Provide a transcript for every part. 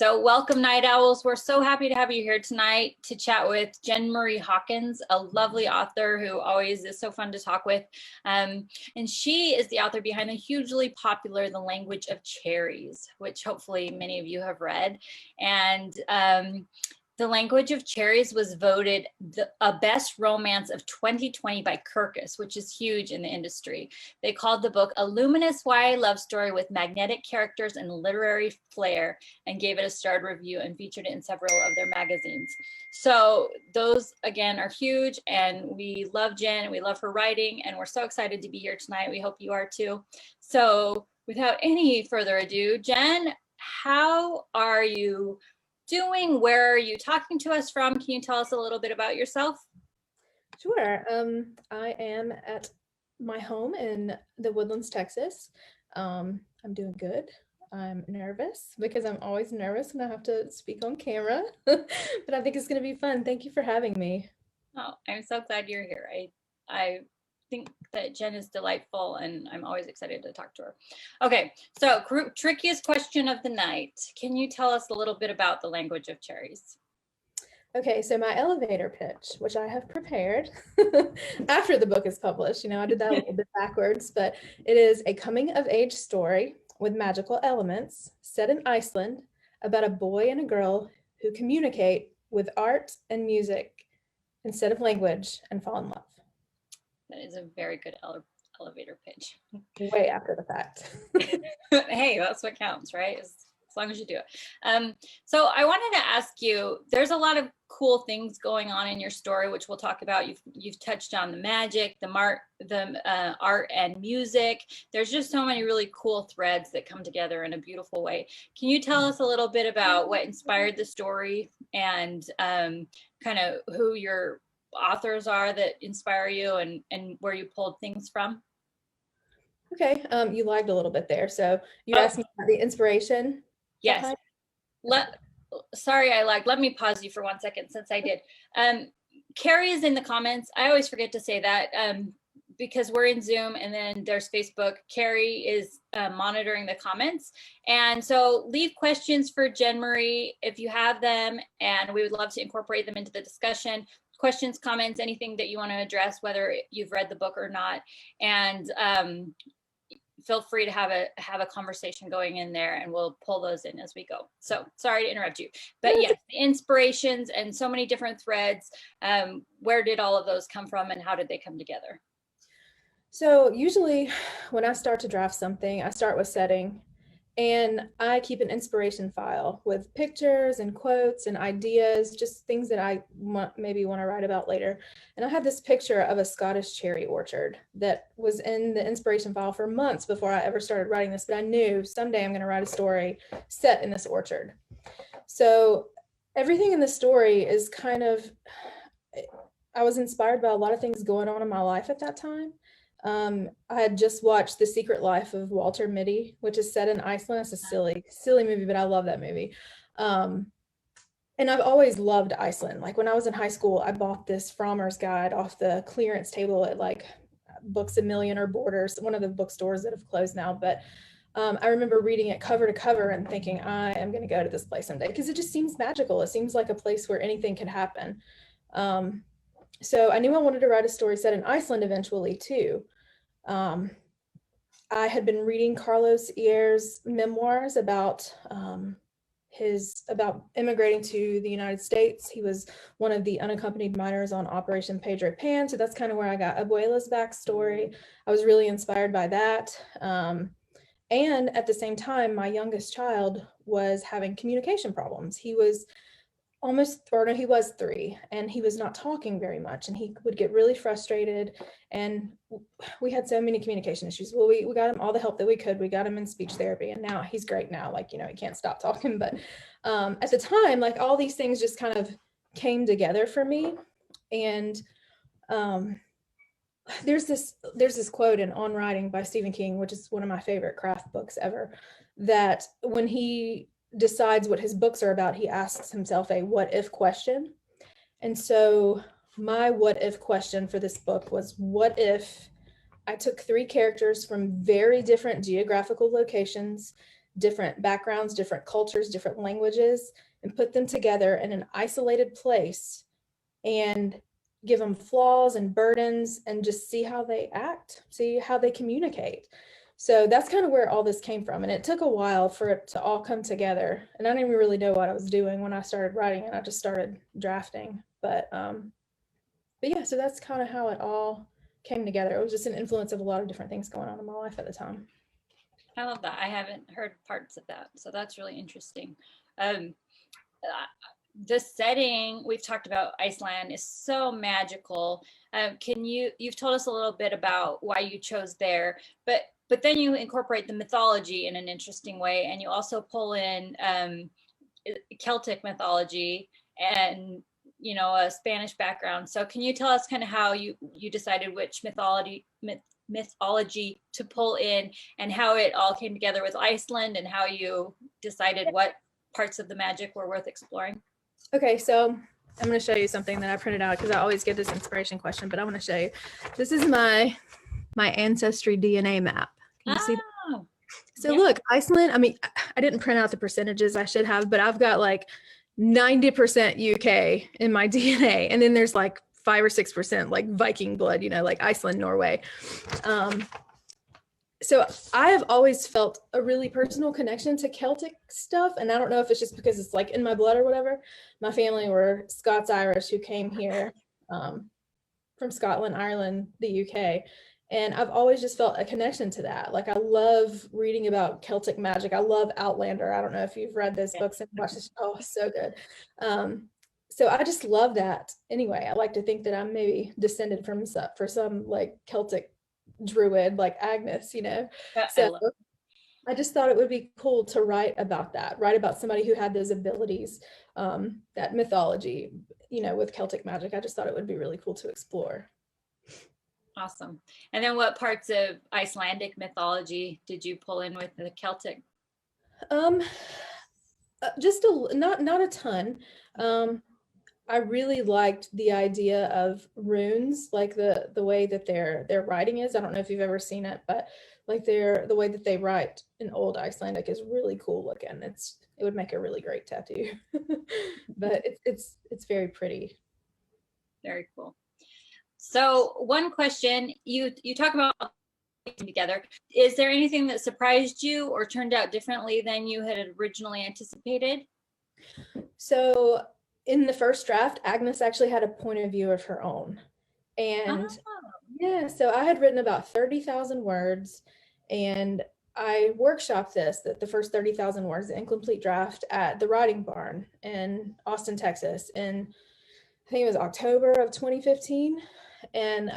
So welcome, Night Owls. We're so happy to have you here tonight to chat with Jen Marie Hawkins, a lovely author who always is so fun to talk with. And she is the author behind the hugely popular The Language of Cherries, which hopefully many of you have read. And The Language of Cherries was voted a best romance of 2020 by Kirkus, which is huge in the industry. They called the book a luminous YA love story with magnetic characters and literary flair, and gave it a starred review and featured it in several of their magazines. So those, again, are huge, and we love Jen, we love her writing, and we're so excited to be here tonight. We hope you are too. So without any further ado, Jen, how are you doing? Where are you talking to us from? Can you tell us a little bit about yourself? Sure. I am at my home in the Woodlands, Texas. I'm doing good. I'm nervous because I'm always nervous when I have to speak on camera, but I think it's going to be fun. Thank you for having me. Oh, I'm so glad you're here. I think that Jen is delightful, and I'm always excited to talk to her. Okay, so trickiest question of the night. Can you tell us a little bit about The Language of Cherries? Okay, so my elevator pitch, which I have prepared after the book is published, I did that a little bit backwards, but it is a coming of age story with magical elements set in Iceland about a boy and a girl who communicate with art and music instead of language and fall in love. That is a very good elevator pitch. Way after the fact. Hey, that's what counts, right? As long as you do it. So I wanted to ask you, there's a lot of cool things going on in your story, which we'll talk about. You've touched on the magic, the art and music. There's just so many really cool threads that come together in a beautiful way. Can you tell us a little bit about what inspired the story and kind of who your authors are that inspire you and where you pulled things from? Okay, you lagged a little bit there. So you asked me about the inspiration. Yes. Sorry, I lagged. Let me pause you for 1 second since I did. Carrie is in the comments. I always forget to say that because we're in Zoom and then there's Facebook. Carrie is monitoring the comments. And so leave questions for Jen Marie if you have them, and we would love to incorporate them into the discussion. Questions, comments, anything that you want to address, whether you've read the book or not. And feel free to have a conversation going in there, and we'll pull those in as we go. So sorry to interrupt you, but yes, the inspirations and so many different threads. Where did all of those come from, and how did they come together? So usually when I start to draft something, I start with setting, and I keep an inspiration file with pictures and quotes and ideas, just things that I maybe want to write about later. And I had this picture of a Scottish cherry orchard that was in the inspiration file for months before I ever started writing this, but I knew someday I'm going to write a story set in this orchard. So everything in the story is I was inspired by a lot of things going on in my life at that time. I had just watched The Secret Life of Walter Mitty, which is set in Iceland. It's a silly movie, but I love that movie. And I've always loved Iceland. Like when I was in high school, I bought this Frommer's Guide off the clearance table at like Books A Million or Borders, one of the bookstores that have closed now. But I remember reading it cover to cover and thinking, I am going to go to this place someday, because it just seems magical. It seems like a place where anything could happen. So I knew I wanted to write a story set in Iceland eventually too. I had been reading Carlos Ier's memoirs about immigrating to the United States. He was one of the unaccompanied minors on Operation Pedro Pan. So that's kind of where I got Abuela's backstory. I was really inspired by that. And at the same time, my youngest child was having communication problems. He was he was 3, and he was not talking very much, and he would get really frustrated, and we had so many communication issues. Well, we got him all the help that we could. We got him in speech therapy, and now he's great now. Like, he can't stop talking. But at the time, like, all these things just kind of came together for me. And there's this quote in On Writing by Stephen King, which is one of my favorite craft books ever, that when he decides what his books are about, he asks himself a what if question. And so my what if question for this book was, what if I took 3 characters from very different geographical locations different backgrounds, different cultures, different languages, and put them together in an isolated place and give them flaws and burdens and just see how they act, see how they communicate. So that's kind of where all this came from. And it took a while for it to all come together. And I didn't even really know what I was doing when I started writing it. I just started drafting. But yeah, so that's kind of how it all came together. It was just an influence of a lot of different things going on in my life at the time. I love that. I haven't heard parts of that, so that's really interesting. Um, the setting we've talked about, Iceland, is so magical. You've told us a little bit about why you chose there, but then you incorporate the mythology in an interesting way, and you also pull in Celtic mythology and a Spanish background. So can you tell us kind of how you decided which mythology to pull in, and how it all came together with Iceland, and how you decided what parts of the magic were worth exploring? Okay, so I'm going to show you something that I printed out because I always get this inspiration question, but I want to show you. This is my ancestry DNA map. Can you see that? So yeah. Look, Iceland, I mean, I didn't print out the percentages, I should have, but I've got like 90% UK in my DNA. And then there's like 5 or 6% like Viking blood, like Iceland, Norway. So I have always felt a really personal connection to Celtic stuff. And I don't know if it's just because it's like in my blood or whatever. My family were Scots-Irish who came here from Scotland, Ireland, the UK. And I've always just felt a connection to that. Like I love reading about Celtic magic. I love Outlander. I don't know if you've read those books and watched this. Oh, so good. So I just love that. Anyway, I like to think that I'm maybe descended from some like Celtic druid like Agnes, So I just thought it would be cool to write about that, write about somebody who had those abilities, that mythology, with Celtic magic. I just thought it would be really cool to explore. Awesome. And then what parts of Icelandic mythology did you pull in with the Celtic? Just not a ton. I really liked the idea of runes, like the way that their writing is. I don't know if you've ever seen it, but like the way that they write in Old Icelandic is really cool looking. It would make a really great tattoo, but it's very pretty. Very cool. So one question, you talk about together. Is there anything that surprised you or turned out differently than you had originally anticipated? So in the first draft, Agnes actually had a point of view of her own. And yeah, so I had written about 30,000 words, and I workshopped the first 30,000 words, the incomplete draft, at the Writing Barn in Austin, Texas, in I think it was October of 2015. And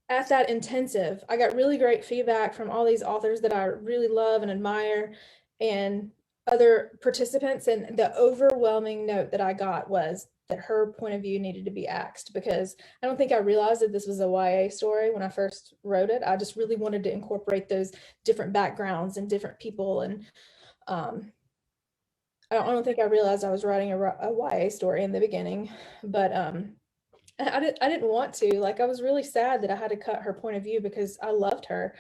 at that intensive, I got really great feedback from all these authors that I really love and admire, and other participants. And the overwhelming note that I got was that her point of view needed to be axed, because I don't think I realized that this was a YA story when I first wrote it. I just really wanted to incorporate those different backgrounds and different people. And I don't think I realized I was writing a YA story in the beginning, but I didn't want to. Like, I was really sad that I had to cut her point of view because I loved her,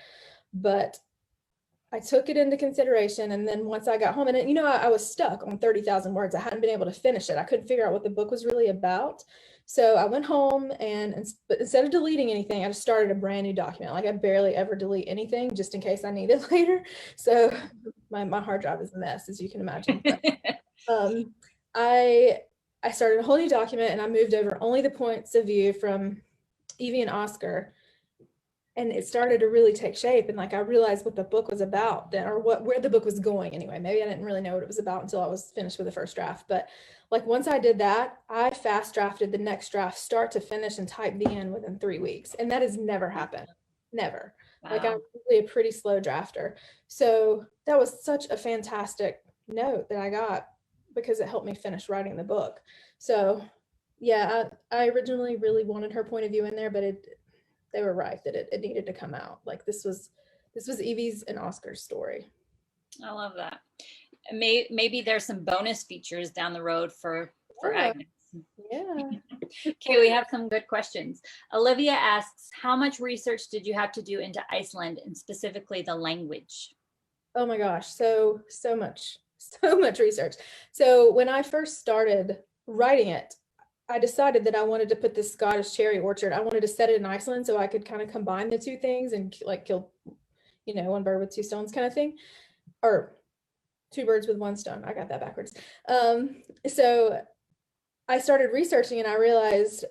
but I took it into consideration. And then once I got home, and I was stuck on 30,000 words. I hadn't been able to finish it. I couldn't figure out what the book was really about. So I went home, but instead of deleting anything, I just started a brand new document. Like, I barely ever delete anything just in case I need it later. So my hard drive is a mess, as you can imagine. But, I started a whole new document, and I moved over only the points of view from Evie and Oscar. And it started to really take shape. And like, I realized what the book was about then, or where the book was going anyway. Maybe I didn't really know what it was about until I was finished with the first draft. But like, once I did that, I fast drafted the next draft, start to finish, and type the end within 3 weeks. And that has never happened. Never. Wow. Like, I'm really a pretty slow drafter. So that was such a fantastic note that I got, because it helped me finish writing the book. So yeah, I originally really wanted her point of view in there, but they were right that it needed to come out. Like, this was Evie's and Oscar's story. I love that. Maybe there's some bonus features down the road for Agnes. Yeah. Okay, we have some good questions. Olivia asks, how much research did you have to do into Iceland and specifically the language? Oh my gosh, so much, so much research. So when I first started writing it, I decided that I wanted to put this Scottish cherry orchard. I wanted to set it in Iceland so I could kind of combine the two things and like kill, one bird with two stones kind of thing, or two birds with one stone. I got that backwards. So I started researching and I realized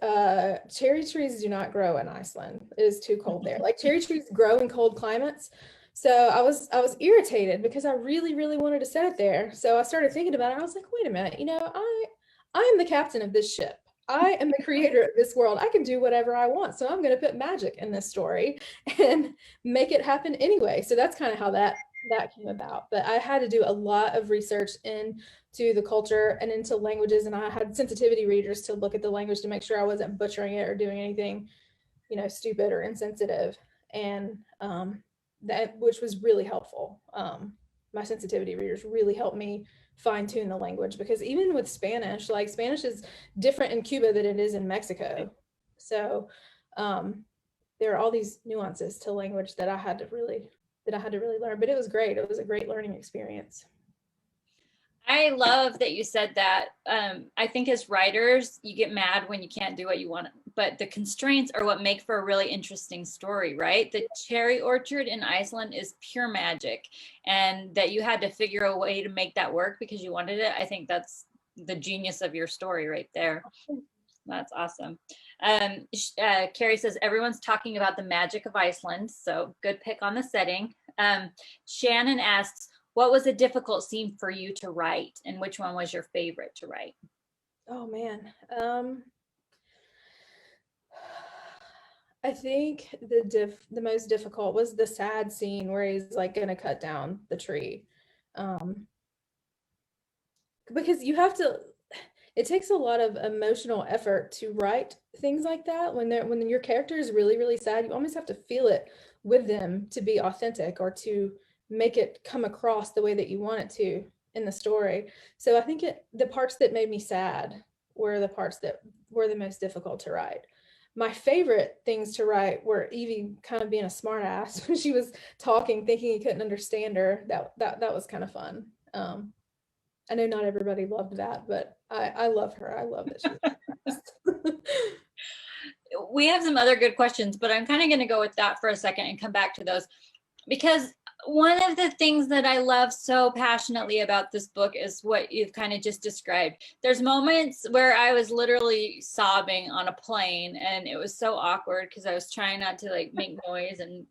cherry trees do not grow in Iceland. It is too cold there. Like cherry trees grow in cold climates. So I was irritated because I really, really wanted to set it there. So I started thinking about it. I was like, wait a minute, I am the captain of this ship. I am the creator of this world. I can do whatever I want. So I'm going to put magic in this story and make it happen anyway. So that's kind of how that came about. But I had to do a lot of research into the culture and into languages, and I had sensitivity readers to look at the language to make sure I wasn't butchering it or doing anything, stupid or insensitive. And that, which was really helpful. My sensitivity readers really helped me fine tune the language, because even with Spanish, like Spanish is different in Cuba than it is in Mexico. So there are all these nuances to language that I had to really learn, but it was great. It was a great learning experience. I love that you said that. I think as writers, you get mad when you can't do what you want, but the constraints are what make for a really interesting story, right? The cherry orchard in Iceland is pure magic, and that you had to figure a way to make that work because you wanted it. I think that's the genius of your story right there. That's awesome. Carrie says, everyone's talking about the magic of Iceland, so good pick on the setting. Shannon asks, what was a difficult scene for you to write, and which one was your favorite to write? Oh man. I think the most difficult was the sad scene where he's like gonna cut down the tree. Because it takes a lot of emotional effort to write things like that. When your character is really, really sad, you almost have to feel it with them to be authentic or to make it come across the way that you want it to in the story. So I think the parts that made me sad were the parts that were the most difficult to write. My favorite things to write were Evie kind of being a smart ass when she was talking, thinking he couldn't understand her. That was kind of fun. I know not everybody loved that, but I love her. I love that she We have some other good questions, but I'm kind of going to go with that for a second and come back to those, because one of the things that I love so passionately about this book is what you've kind of just described. There's moments where I was literally sobbing on a plane, and it was so awkward because I was trying not to like make noise and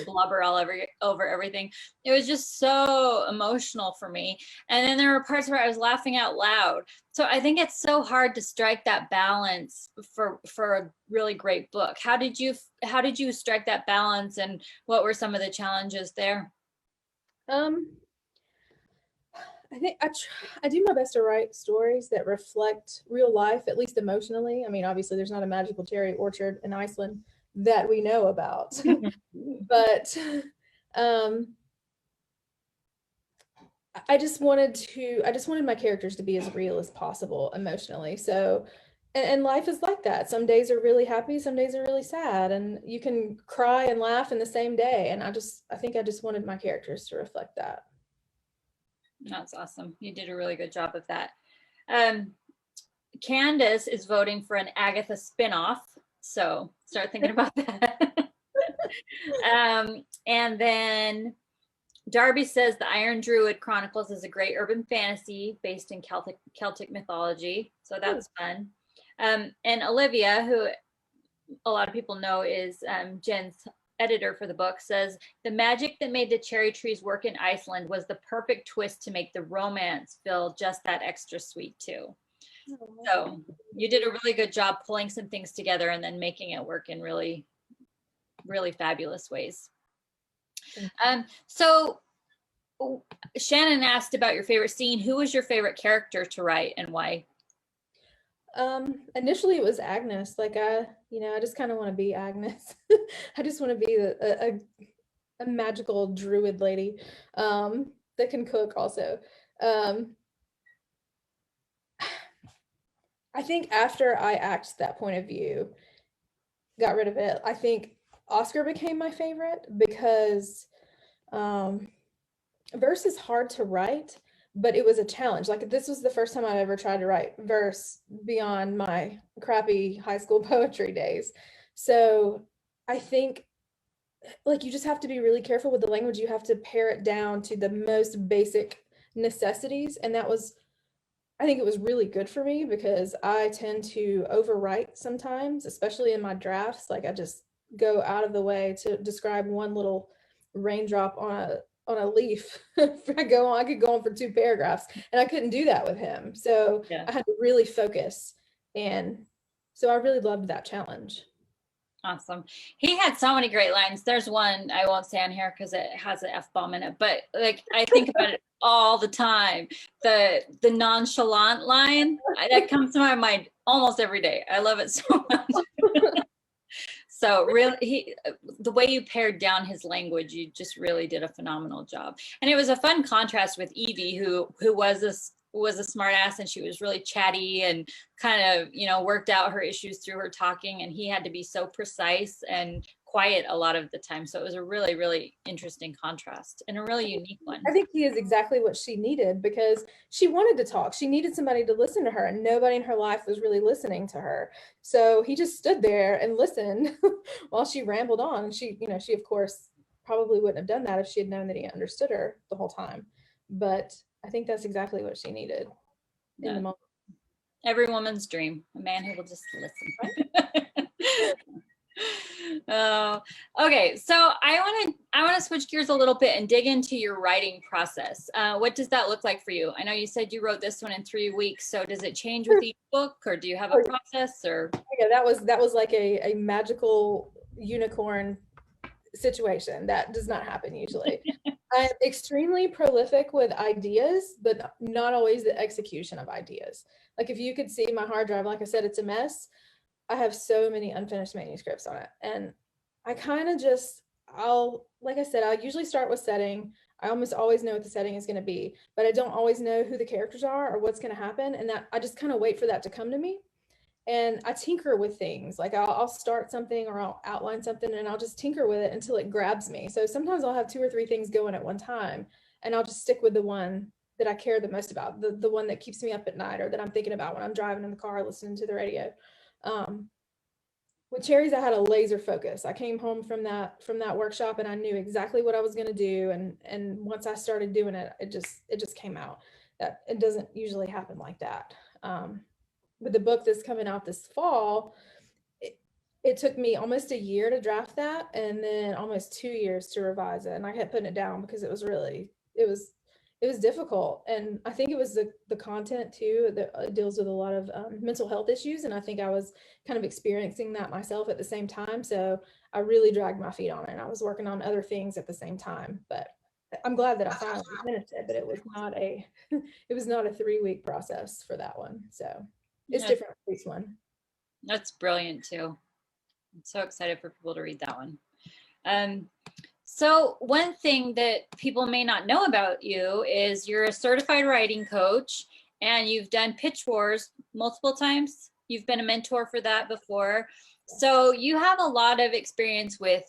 blubber all over everything. It was just so emotional for me. And then there were parts where I was laughing out loud. So I think it's so hard to strike that balance for a really great book. How did you strike that balance, and what were some of the challenges there? I think I do my best to write stories that reflect real life, at least emotionally. I mean, obviously there's not a magical cherry orchard in Iceland that we know about. But I just wanted my characters to be as real as possible emotionally. So and life is like that. Some days are really happy, some days are really sad, and you can cry and laugh in the same day. And I think I just wanted my characters to reflect that. That's awesome. You did a really good job of that. Candace is voting for an Agatha spinoff, so start thinking about that. And then Darby says the Iron Druid Chronicles is a great urban fantasy based in Celtic mythology, so that's fun. And Olivia, who a lot of people know is Jen's editor for the book, says the magic that made the cherry trees work in Iceland was the perfect twist to make the romance feel just that extra sweet too. So you did a really good job pulling some things together and then making it work in really, really fabulous ways. So Shannon asked about your favorite scene. Who was your favorite character to write and why? Initially it was Agnes. Like I just kind of want to be Agnes. I just want to be a magical druid lady that can cook also. I think after I axed that point of view, got rid of it, I think Oscar became my favorite because verse is hard to write, but it was a challenge. Like this was the first time I'd ever tried to write verse beyond my crappy high school poetry days. So I think like you just have to be really careful with the language. You have to pare it down to the most basic necessities. And that was, I think it was really good for me because I tend to overwrite sometimes, especially in my drafts. Like I just go out of the way to describe one little raindrop on a leaf. I could go on for 2 paragraphs, and I couldn't do that with him. So Yeah. I had to really focus, and so I really loved that challenge. Awesome. He had so many great lines. There's one I won't say on here because it has an F-bomb in it, but like I think about it all the time. The nonchalant line that comes to my mind almost every day. I love it so much. So really, the way you pared down his language, you just really did a phenomenal job. And it was a fun contrast with Evie, who was a smart ass, and she was really chatty and kind of, worked out her issues through her talking, and he had to be so precise and quiet a lot of the time. So it was a really, really interesting contrast and a really unique one. I think he is exactly what she needed because she wanted to talk. She needed somebody to listen to her, and nobody in her life was really listening to her. So he just stood there and listened while she rambled on. She of course probably wouldn't have done that if she had known that he understood her the whole time. But I think that's exactly what she needed in the moment. Every woman's dream, a man who will just listen. Okay, so I want to switch gears a little bit and dig into your writing process. What does that look like for you? I know you said you wrote this one in 3 weeks, so does it change with each book, or do you have a process? Or yeah, that was like a magical unicorn situation that does not happen usually. I'm extremely prolific with ideas, but not always the execution of ideas. Like if you could see my hard drive, like I said, it's a mess. I have so many unfinished manuscripts on it. And I kind of just, like I said, I usually start with setting. I almost always know what the setting is going to be, but I don't always know who the characters are or what's going to happen. And that I just kind of wait for that to come to me. And I tinker with things. Like I'll start something or I'll outline something and I'll just tinker with it until it grabs me. So sometimes I'll have 2 or 3 things going at one time, and I'll just stick with the one that I care the most about, the one that keeps me up at night or that I'm thinking about when I'm driving in the car listening to the radio. With Cherries, I had a laser focus. I came home from that workshop and I knew exactly what I was going to do. And once I started doing it, it just came out. That it doesn't usually happen like that. With the book that's coming out this fall, it took me almost a year to draft that, and then almost 2 years to revise it. And I kept putting it down because it was difficult. And I think it was the content too that deals with a lot of mental health issues. And I think I was kind of experiencing that myself at the same time. So I really dragged my feet on it. And I was working on other things at the same time. But I'm glad that I finally finished it. But it was not a 3-week process for that one. So it's different for each one. That's brilliant too. I'm so excited for people to read that one. So one thing that people may not know about you is you're a certified writing coach, and you've done pitch wars multiple times. You've been a mentor for that before. So you have a lot of experience with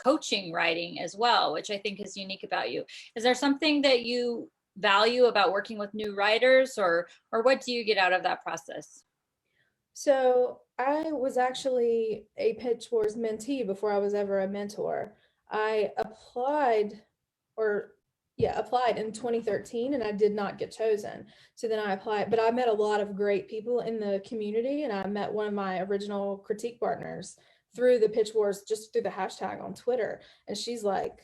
coaching writing as well, which I think is unique about you. Is there something that you value about working with new writers, or what do you get out of that process? So I was actually a Pitch Wars mentee before I was ever a mentor. I applied in 2013, and I did not get chosen. So then I applied, but I met a lot of great people in the community, and I met one of my original critique partners through the Pitch Wars, just through the hashtag on Twitter. And she's like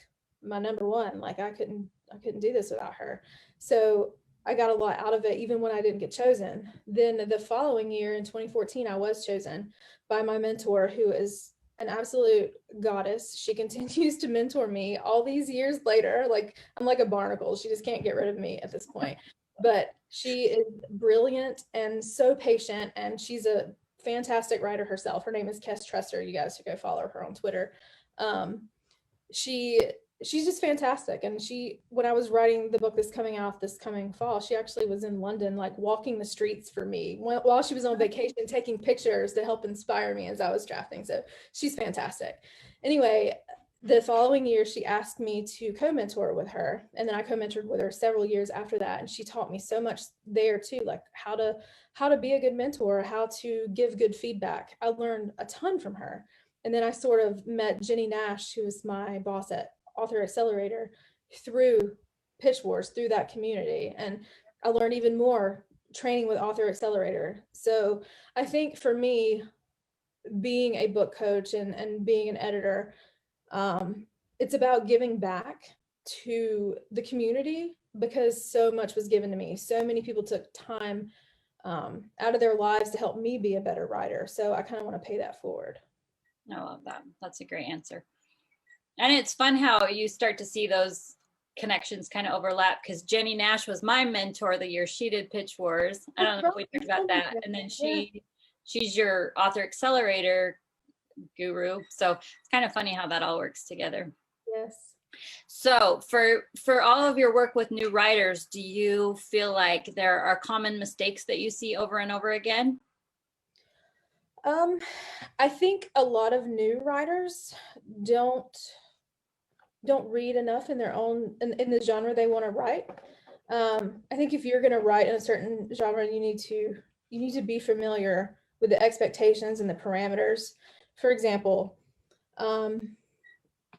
my number one. Like I couldn't do this without her. So I got a lot out of it, even when I didn't get chosen. Then the following year in 2014, I was chosen by my mentor, who is an absolute goddess. She continues to mentor me all these years later. Like I'm like a barnacle. She just can't get rid of me at this point. But she is brilliant and so patient, and she's a fantastic writer herself. Her name is Kes Tresser. You guys should go follow her on Twitter. She she's just fantastic. And when I was writing the book that's coming out this coming fall, she actually was in London, like walking the streets for me while she was on vacation, taking pictures to help inspire me as I was drafting. So she's fantastic. Anyway, the following year, she asked me to co-mentor with her. And then I co-mentored with her several years after that. And she taught me so much there too, like how to be a good mentor, how to give good feedback. I learned a ton from her. And then I sort of met Jenny Nash, who was my boss at Author Accelerator, through Pitch Wars, through that community. And I learned even more training with Author Accelerator. So I think for me, being a book coach and being an editor, it's about giving back to the community because so much was given to me. So many people took time out of their lives to help me be a better writer. So I kind of want to pay that forward. I love that. That's a great answer. And it's fun how you start to see those connections kind of overlap, because Jenny Nash was my mentor the year she did Pitch Wars. I don't know if we talked about that. And then she's your Author Accelerator guru. So it's kind of funny how that all works together. Yes. So for all of your work with new writers, do you feel like there are common mistakes that you see over and over again? I think a lot of new writers don't read enough in their own in the genre they want to write. I think if you're going to write in a certain genre, you need to be familiar with the expectations and the parameters. For example, a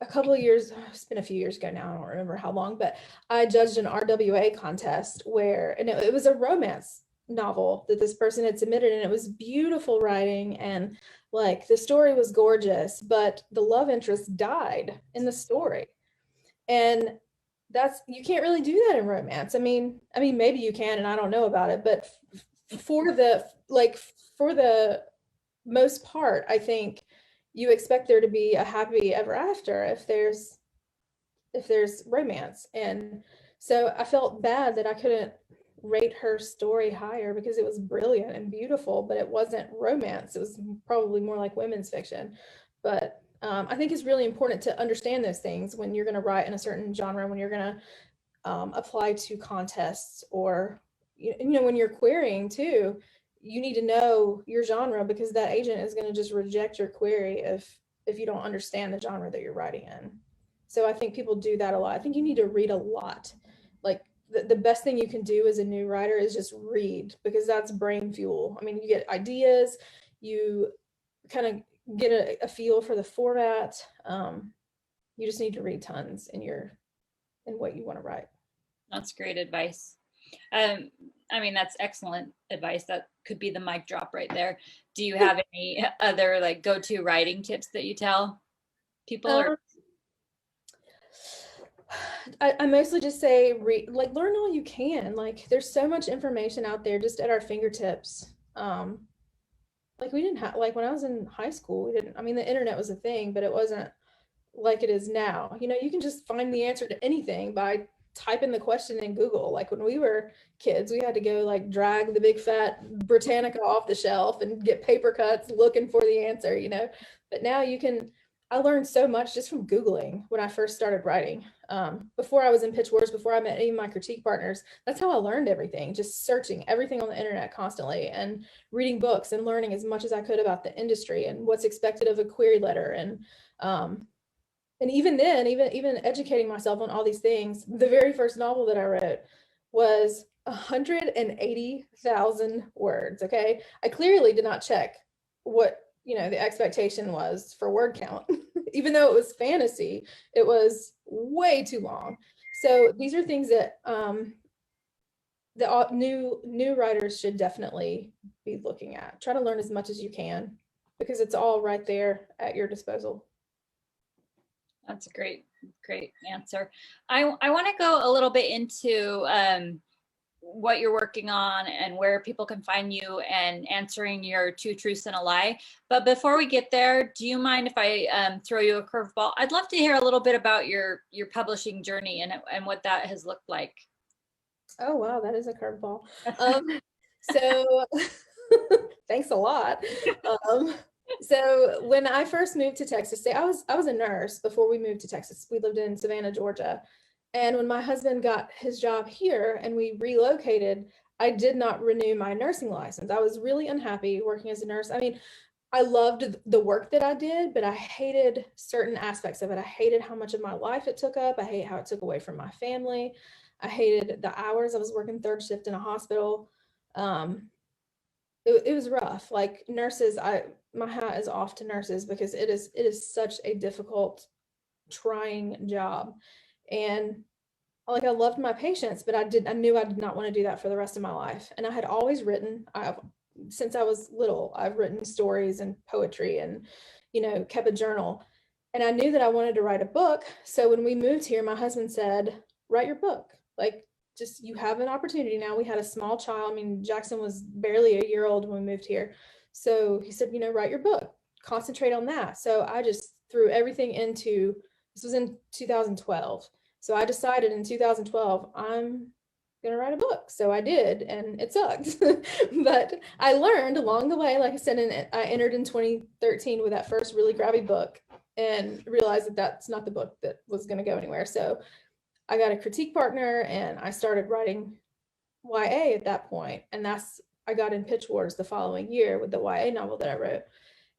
couple of years, it's been a few years ago now, I don't remember how long, but I judged an RWA contest and it was a romance novel that this person had submitted, and it was beautiful writing, and like the story was gorgeous, but the love interest died in the story. And you can't really do that in romance. I mean maybe you can, and I don't know about it, but for the most part, I think you expect there to be a happy ever after if there's romance. And so I felt bad that I couldn't rate her story higher because it was brilliant and beautiful, but it wasn't romance. It was probably more like women's fiction. But I think it's really important to understand those things when you're going to write in a certain genre, when you're going to apply to contests, or when you're querying too. You need to know your genre, because that agent is going to just reject your query if you don't understand the genre that you're writing in. So I think people do that a lot. I think you need to read a lot. Like the best thing you can do as a new writer is just read, because that's brain fuel. I mean, you get ideas, you kind of get a feel for the format. You just need to read tons in what you want to write. That's great advice. I mean, that's excellent advice. That could be the mic drop right there. Do you have any other like go-to writing tips that you tell people? I mostly just say learn all you can. Like there's so much information out there just at our fingertips. Like we didn't have, like when I was in high school, the internet was a thing, but it wasn't like it is now. You can just find the answer to anything by typing the question in Google. Like when we were kids, we had to go like drag the big fat Britannica off the shelf and get paper cuts looking for the answer, but now I learned so much just from Googling when I first started writing. Before I was in Pitch Wars, before I met any of my critique partners, that's how I learned everything, just searching everything on the internet constantly and reading books and learning as much as I could about the industry and what's expected of a query letter. And even then, even educating myself on all these things, the very first novel that I wrote was 180,000 words. Okay. I clearly did not check what, the expectation was for word count. Even though it was fantasy, it was way too long. So these are things that the new writers should definitely be looking at. Try to learn as much as you can, because it's all right there at your disposal. That's a great answer. I want to go a little bit into what you're working on and where people can find you and answering your 2 truths and a lie. But before we get there, do you mind if I throw you a curveball? I'd love to hear a little bit about your publishing journey and what that has looked like. Oh, wow. That is a curveball. So thanks a lot. So when I first moved to Texas, I was a nurse before we moved to Texas. We lived in Savannah, Georgia. And when my husband got his job here and we relocated, I did not renew my nursing license. I was really unhappy working as a nurse. I mean, I loved the work that I did, but I hated certain aspects of it. I hated how much of my life it took up. I hate how it took away from my family. I hated the hours. I was working third shift in a hospital. Um, it was rough. Like nurses, my hat is off to nurses because it is such a difficult, trying job. And like I loved my patients, but I knew I did not want to do that for the rest of my life. And I had always written, since I was little, I've written stories and poetry and, kept a journal. And I knew that I wanted to write a book. So when we moved here, my husband said, write your book. Like, just you have an opportunity now. We had a small child. I mean, Jackson was barely a year old when we moved here. So he said, write your book, concentrate on that. So I just threw everything into, this was in 2012. So I decided in 2012, I'm going to write a book. So I did, and it sucked. But I learned along the way, like I said, I entered in 2013 with that first really grabby book and realized that that's not the book that was going to go anywhere. So I got a critique partner and I started writing YA at that point. And I got in pitch wars the following year with the YA novel that I wrote.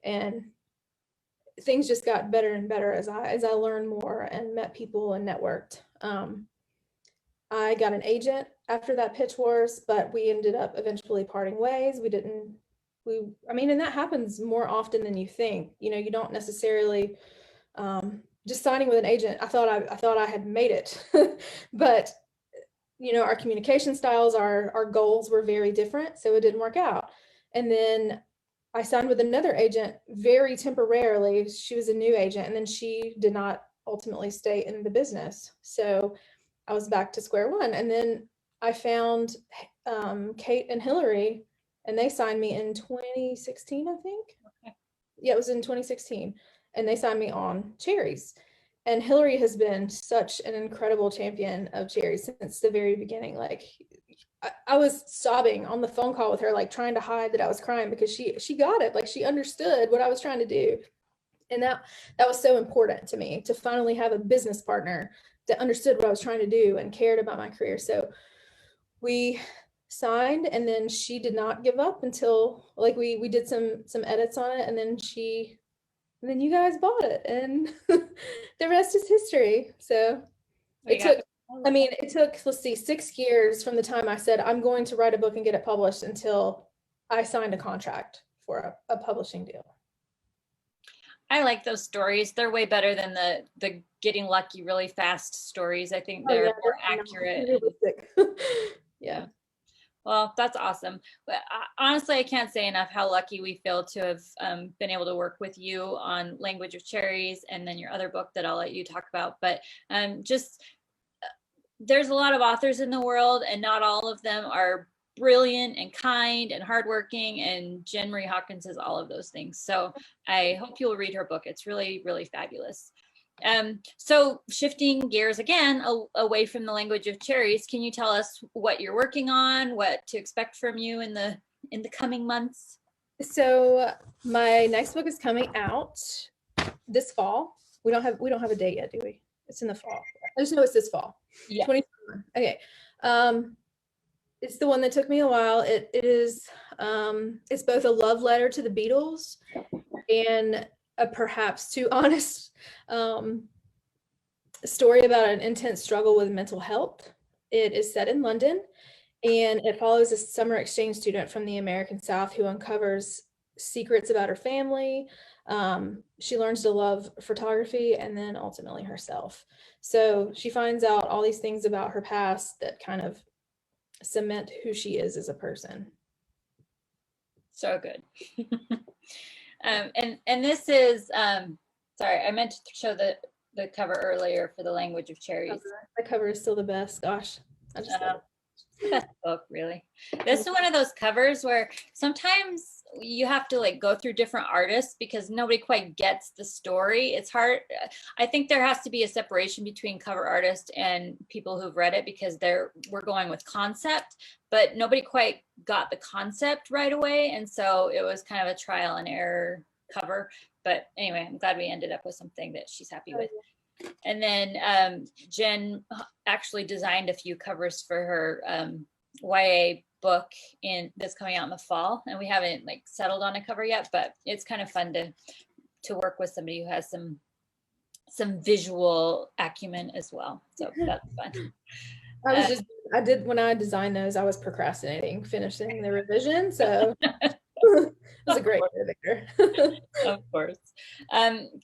And things just got better and better as I learned more and met people and networked. I got an agent after that pitch wars, but we ended up eventually parting ways. I mean, and that happens more often than you think. You don't necessarily just signing with an agent. I thought I had made it, but our communication styles, our goals were very different, so it didn't work out. And then I signed with another agent very temporarily. She was a new agent, and then she did not ultimately stay in the business. So I was back to square one. And then I found Kate and Hillary, and they signed me in 2016, I think. Okay. Yeah, it was in 2016. And they signed me on Cherries. And Hillary has been such an incredible champion of Cherries since the very beginning. Like, I was sobbing on the phone call with her, like trying to hide that I was crying because she got it. Like, she understood what I was trying to do. And that was so important to me, to finally have a business partner that understood what I was trying to do and cared about my career. So we signed, and then she did not give up until, like, we did some edits on it, and then you guys bought it, and the rest is history. So it took, let's see, 6 years from the time I said I'm going to write a book and get it published until I signed a contract for a publishing deal. I like those stories. They're way better than the getting lucky really fast stories. I think they're more accurate. Yeah. Well, that's awesome. But honestly, I can't say enough how lucky we feel to have been able to work with you on Language of Cherries, and then your other book that I'll let you talk about. But just there's a lot of authors in the world, and not all of them are brilliant and kind and hardworking, and Jen Marie Hawkins is all of those things. So I hope you'll read her book. It's really, really fabulous. So shifting gears again away from the Language of Cherries, can you tell us what you're working on, what to expect from you in the coming months? So my next book is coming out this fall. We don't have a date yet, do we? It's in the fall. I just know it's this fall. Yeah. 2021. Okay. It's the one that took me a while. It is it's both a love letter to the Beatles and a perhaps too honest story about an intense struggle with mental health. It is set in London, and it follows a summer exchange student from the American South who uncovers secrets about her family. She learns to love photography and then ultimately herself. So she finds out all these things about her past that kind of cement who she is as a person. So good. And this is sorry, I meant to show the cover earlier for the Language of Cherries. The cover is still the best. Gosh, I just love it. Best book, really. This is one of those covers where sometimes you have to like go through different artists because nobody quite gets the story. It's hard. I think there has to be a separation between cover artists and people who've read it, because we're going with concept, but nobody quite got the concept right away, and so it was kind of a trial and error cover. But anyway, I'm glad we ended up with something that she's happy with. And then Jen actually designed a few covers for her YA book that's coming out in the fall, and we haven't like settled on a cover yet, but it's kind of fun to work with somebody who has some visual acumen as well. So that's fun. When I designed those, I was procrastinating finishing the revision, so it was a great motivator. Of course.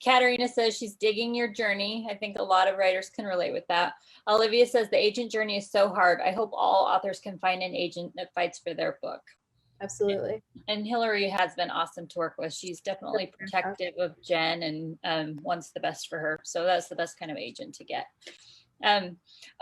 Katerina says she's digging your journey. I think a lot of writers can relate with that. Olivia says the agent journey is so hard. I hope all authors can find an agent that fights for their book. Absolutely. And Hillary has been awesome to work with. She's definitely protective of Jen and wants the best for her. So that's the best kind of agent to get.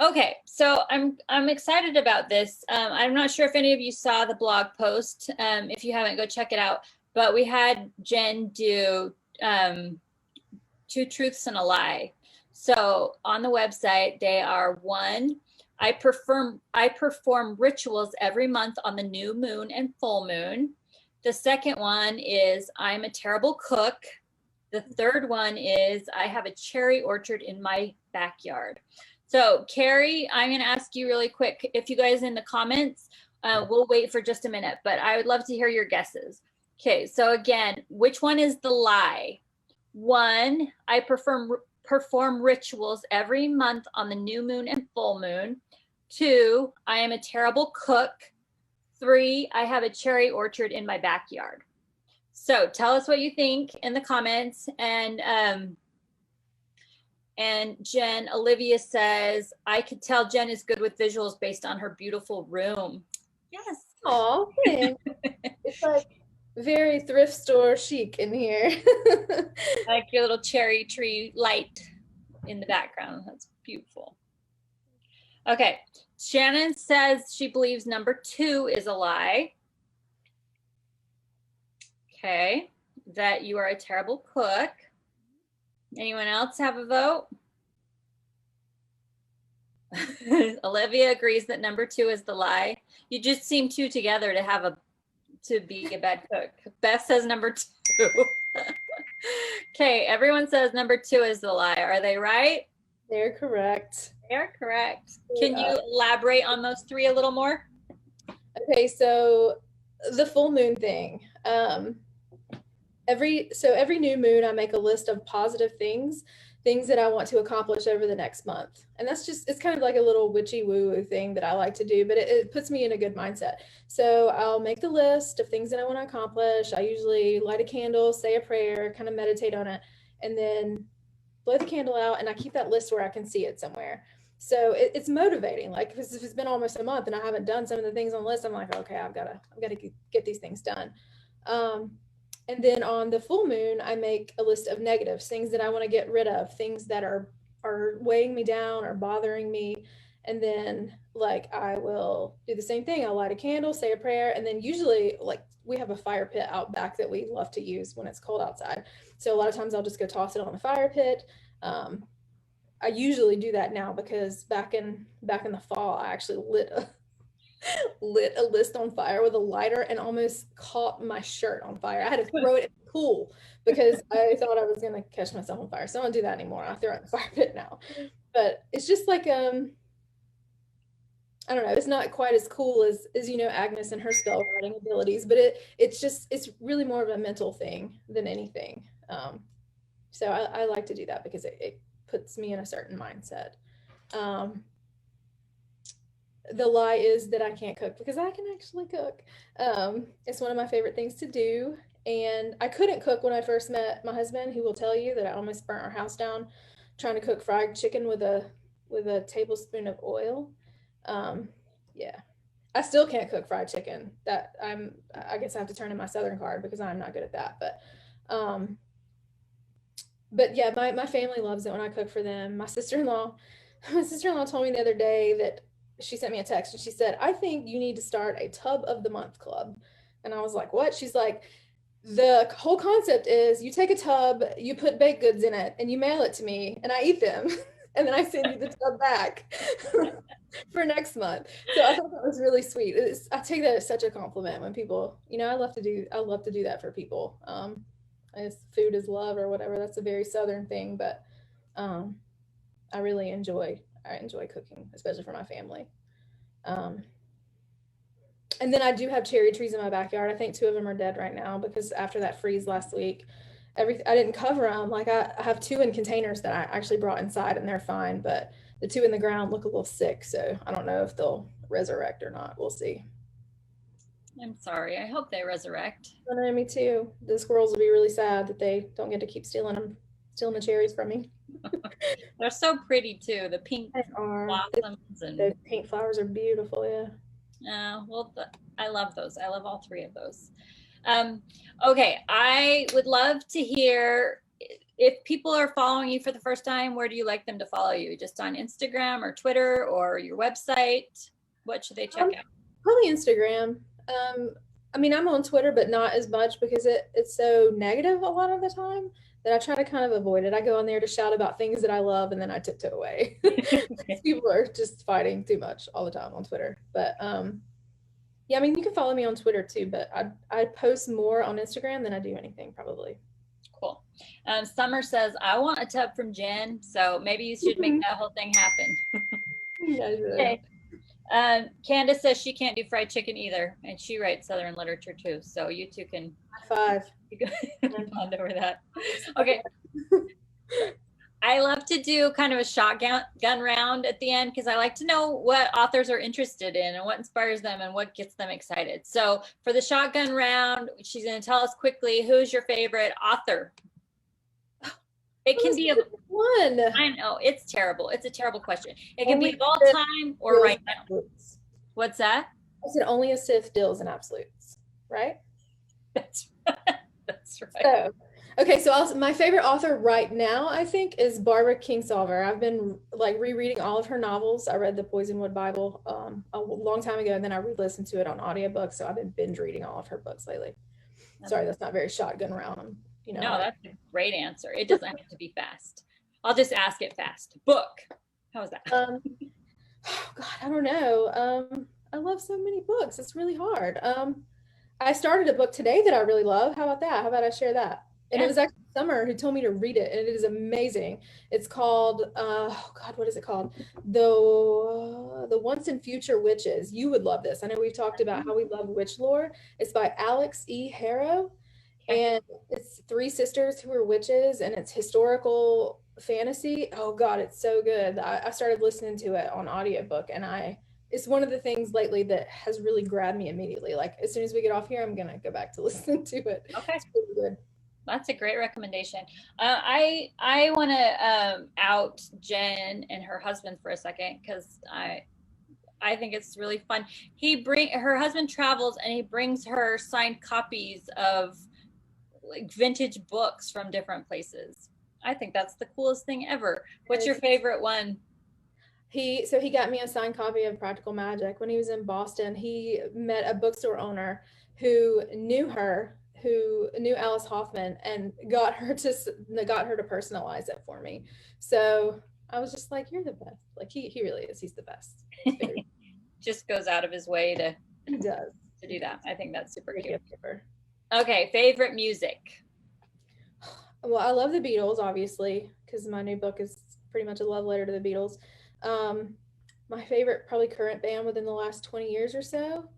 Okay, so I'm excited about this. I'm not sure if any of you saw the blog post. If you haven't, go check it out. But we had Jen do 2 truths and a lie. So on the website, they are: 1, I perform rituals every month on the new moon and full moon. The second one is I'm a terrible cook. The third one is I have a cherry orchard in my backyard. So Carrie, I'm going to ask you really quick, if you guys in the comments, we'll wait for just a minute, but I would love to hear your guesses. Okay, so again, which one is the lie? 1, I perform rituals every month on the new moon and full moon. 2, I am a terrible cook. 3, I have a cherry orchard in my backyard. So tell us what you think in the comments. And Jen, Olivia says, I could tell Jen is good with visuals based on her beautiful room. Yes. Oh, thanks. It's like very thrift store chic in here. Like your little cherry tree light in the background. That's beautiful. Okay. Shannon says she believes number 2 is a lie. Okay. That you are a terrible cook. Anyone else have a vote? Olivia agrees that number 2 is the lie. You just seem 2 together to be a bad cook. Beth says number 2. Okay, everyone says number 2 is the lie. Are they right? They're correct. They're correct. Can you elaborate on those 3 a little more? Okay, so the full moon thing. Every new moon, I make a list of positive things that I want to accomplish over the next month. And that's just, it's kind of like a little witchy woo thing that I like to do, but it puts me in a good mindset. So I'll make the list of things that I want to accomplish. I usually light a candle, say a prayer, kind of meditate on it, and then blow the candle out, and I keep that list where I can see it somewhere. So it's motivating. Like if it's been almost a month and I haven't done some of the things on the list, I'm like, okay, I've got to get these things done. And then on the full moon, I make a list of negatives, things that I want to get rid of, things that are weighing me down or bothering me. And then like I will do the same thing. I'll light a candle, say a prayer, and then usually like we have a fire pit out back that we love to use when it's cold outside. So a lot of times I'll just go toss it on the fire pit. I usually do that now because back in the fall, I actually lit a list on fire with a lighter and almost caught my shirt on fire. I had to throw it in the pool because I thought I was going to catch myself on fire. So I don't do that anymore. I throw it in the fire pit now. But it's just like, I don't know, it's not quite as cool as Agnes and her spell writing abilities, but it's really more of a mental thing than anything. So I like to do that because it puts me in a certain mindset. The lie is that I can't cook because I can actually cook. It's one of my favorite things to do. And I couldn't cook when I first met my husband, who will tell you that I almost burnt our house down trying to cook fried chicken with a tablespoon of oil. Yeah, I still can't cook fried chicken. I guess I have to turn in my Southern card because I'm not good at that. But yeah, my family loves it when I cook for them. My sister-in-law told me the other day that she sent me a text and she said, I think you need to start a tub of the month club. And I was like, what? She's like, the whole concept is you take a tub, you put baked goods in it, and you mail it to me, and I eat them, and then I send you the tub back for next month. So I thought that was really sweet. I take that as such a compliment when people, I love to do that for people. I guess food is love or whatever. That's a very Southern thing, but I really enjoy cooking, especially for my family. Um, and then I do have cherry trees in my backyard. I think two of them are dead right now because after that freeze last week, I didn't cover them. Like I have two in containers that I actually brought inside and they're fine, but the two in the ground look a little sick, so I don't know if they'll resurrect or not. We'll see. I'm sorry. I hope they resurrect. I know, me too. The squirrels will be really sad that they don't get to keep stealing the cherries from me. They're so pretty too. The pink blossoms and the pink flowers are beautiful. Yeah. Well, I love those. I love all three of those. Okay, I would love to hear if people are following you for the first time. Where do you like them to follow you? Just on Instagram or Twitter or your website? What should they check out? Probably Instagram. I mean, I'm on Twitter, but not as much because it's so negative a lot of the time that I try to kind of avoid it. I go on there to shout about things that I love and then I tiptoe away. People are just fighting too much all the time on Twitter. But yeah, I mean, you can follow me on Twitter too, but I post more on Instagram than I do anything probably. Cool. Summer says, I want a tub from Jen, so maybe you should make that whole thing happen. Okay. Candace says she can't do fried chicken either, and she writes Southern literature too. So you two can bond over that. Okay. I love to do kind of a shotgun round at the end because I like to know what authors are interested in and what inspires them and what gets them excited. So for the shotgun round, she's going to tell us quickly, who's your favorite author? It can be one. I know, it's terrible. It's a terrible question. It can be of all time or right now. What's that? I said only a Sif deals in absolutes, right? That's right. That's right. So my favorite author right now, I think, is Barbara Kingsolver. I've been like rereading all of her novels. I read the Poisonwood Bible a long time ago, and then I re-listened to it on audiobook. So I've been binge reading all of her books lately. Sorry, that's not very shotgun round. No, that's a great answer. It doesn't have to be fast. I'll just ask it fast. Book. How's that? Oh God, I don't know. I love so many books. It's really hard. I started a book today that I really love. How about that? How about I share that? And it was actually Summer who told me to read it, and it is amazing. It's called, oh God, what is it called? The Once and Future Witches. You would love this. I know we've talked about how we love witch lore. It's by Alex E. Harrow. And it's three sisters who are witches, and it's historical fantasy. Oh God, it's so good. I started listening to it on audiobook, and it's one of the things lately that has really grabbed me immediately. Like as soon as we get off here, I'm gonna go back to listen to it. Okay. It's really good. That's a great recommendation. I want to out Jen and her husband for a second because I think it's really fun. Her husband travels and he brings her signed copies of like vintage books from different places. I think that's the coolest thing ever. What's your favorite one? He got me a signed copy of Practical Magic. When he was in Boston, he met a bookstore owner who knew Alice Hoffman and got her to personalize it for me. So I was just like, you're the best. Like he really is. He's the best. Just goes out of his way to do that. I think that's super cute. Okay, favorite music. Well, I love the Beatles, obviously, because my new book is pretty much a love letter to the Beatles. My favorite, probably current band within the last 20 years or so.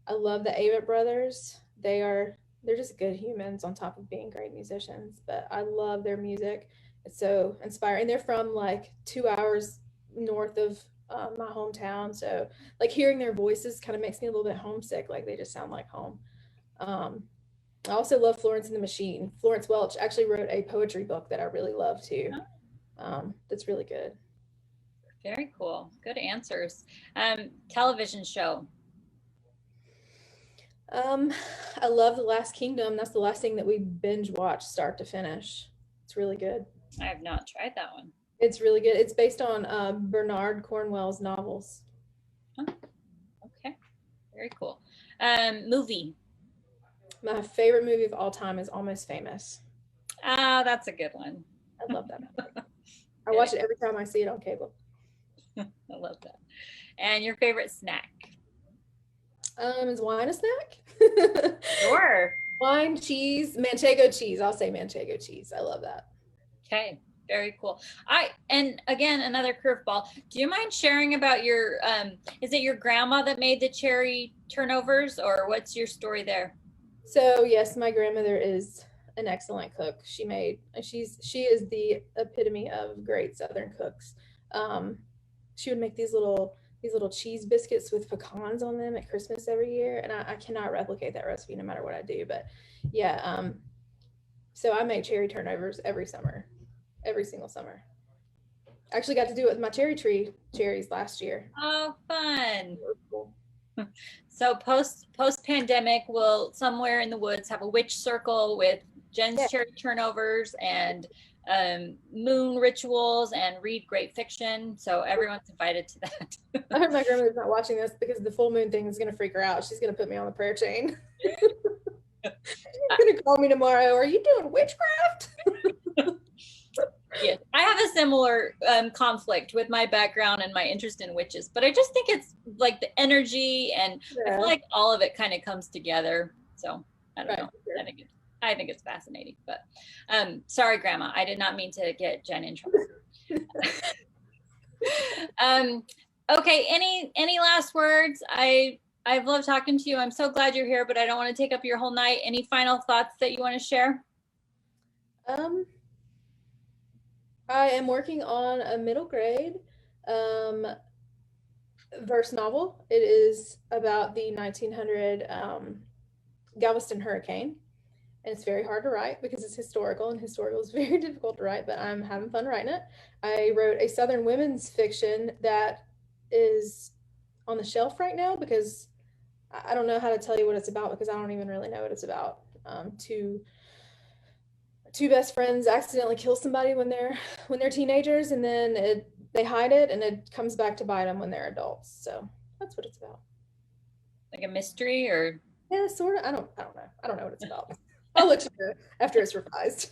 I love the Avett Brothers. They're just good humans on top of being great musicians, but I love their music. It's so inspiring. They're from like 2 hours north of my hometown. So like hearing their voices kind of makes me a little bit homesick. Like they just sound like home. I also love Florence and the Machine. Florence Welch actually wrote a poetry book that I really love too. That's really good. Very cool. Good answers. Television show. I love The Last Kingdom. That's the last thing that we binge watched start to finish. It's really good. I have not tried that one. It's really good. It's based on Bernard Cornwell's novels. Oh, okay. Very cool. Movie. My favorite movie of all time is Almost Famous. That's a good one. I love that movie. I watch it every time I see it on cable. I love that. And your favorite snack? Is wine a snack? Sure. Wine, cheese, manchego cheese. I'll say manchego cheese. I love that. Okay, very cool. And again, another curveball. Do you mind sharing about your, is it your grandma that made the cherry turnovers, or what's your story there? So yes, my grandmother is an excellent cook. She is the epitome of great Southern cooks. Um, she would make these little cheese biscuits with pecans on them at Christmas every year, and I cannot replicate that recipe no matter what I do. But yeah, so I make cherry turnovers every summer, every single summer. I actually got to do it with my cherry tree cherries last year. Oh, fun. Cool. So post pandemic, we'll somewhere in the woods have a witch circle with Jen's Yeah. cherry turnovers and moon rituals and read great fiction. So everyone's invited to that. I hope my grandmother's not watching this because the full moon thing is going to freak her out. She's going to put me on the prayer chain. She's going to call me tomorrow. Are you doing witchcraft? Yes, I have a similar conflict with my background and my interest in witches, but I just think it's like the energy, and I feel like all of it kind of comes together. So I don't know. Sure. I think it's fascinating. But sorry, Grandma, I did not mean to get Jen in trouble. Okay, any last words? I've loved talking to you. I'm so glad you're here, but I don't want to take up your whole night. Any final thoughts that you want to share? I am working on a middle grade verse novel. It is about the 1900 Galveston hurricane. And it's very hard to write because it's historical, and historical is very difficult to write, but I'm having fun writing it. I wrote a Southern women's fiction that is on the shelf right now because I don't know how to tell you what it's about, because I don't even really know what it's about. Two best friends accidentally kill somebody when they're teenagers, and then they hide it, and it comes back to bite them when they're adults. So that's what it's about. Like a mystery, or? Yeah, sort of. I don't know. I don't know what it's about. I'll let you know after it's revised.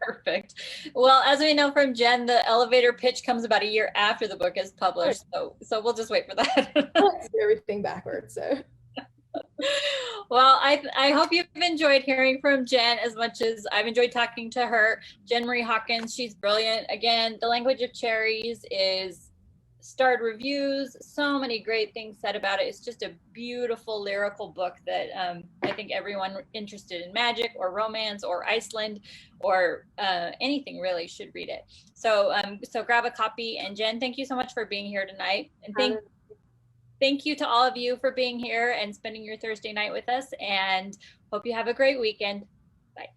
Perfect. Well, as we know from Jen, the elevator pitch comes about a year after the book is published. So we'll just wait for that. Let's do everything backwards. So. Well, I hope you've enjoyed hearing from Jen as much as I've enjoyed talking to her. Jen Marie Hawkins, she's brilliant. Again, The Language of Cherries is starred reviews, so many great things said about it. It's just a beautiful lyrical book that I think everyone interested in magic or romance or Iceland or anything really should read it. So grab a copy. And Jen, thank you so much for being here tonight. And thank you to all of you for being here and spending your Thursday night with us, and hope you have a great weekend. Bye.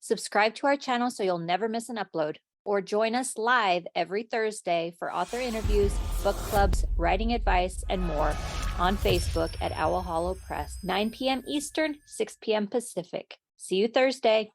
Subscribe to our channel so you'll never miss an upload, or join us live every Thursday for author interviews, book clubs, writing advice, and more on Facebook at Owl Hollow Press, 9 p.m. Eastern, 6 p.m. Pacific. See you Thursday.